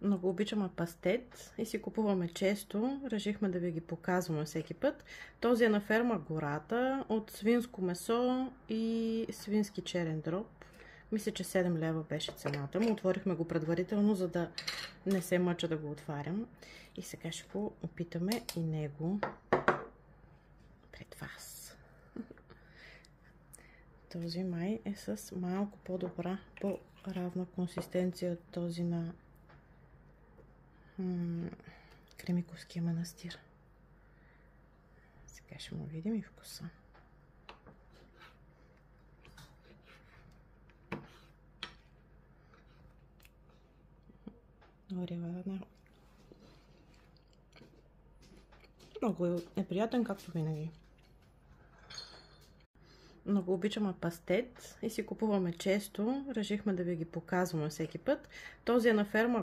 Много обичаме пастет и си купуваме често. Решихме да ви ги показваме всеки път. Този е на ферма Гората от свинско месо и свински черен дроб. Мисля, че 7 лева беше цената му. Отворихме го предварително, за да не се мъча да го отварям. И сега ще го опитаме и него пред вас. Този май е с малко по-добра, по-равна консистенция от този на Кремиковския манастир. Сега ще му видим и вкуса. Много е приятен, както винаги. Много обичаме пастет и си купуваме често. Решихме да ви ги показваме всеки път. Този е на ферма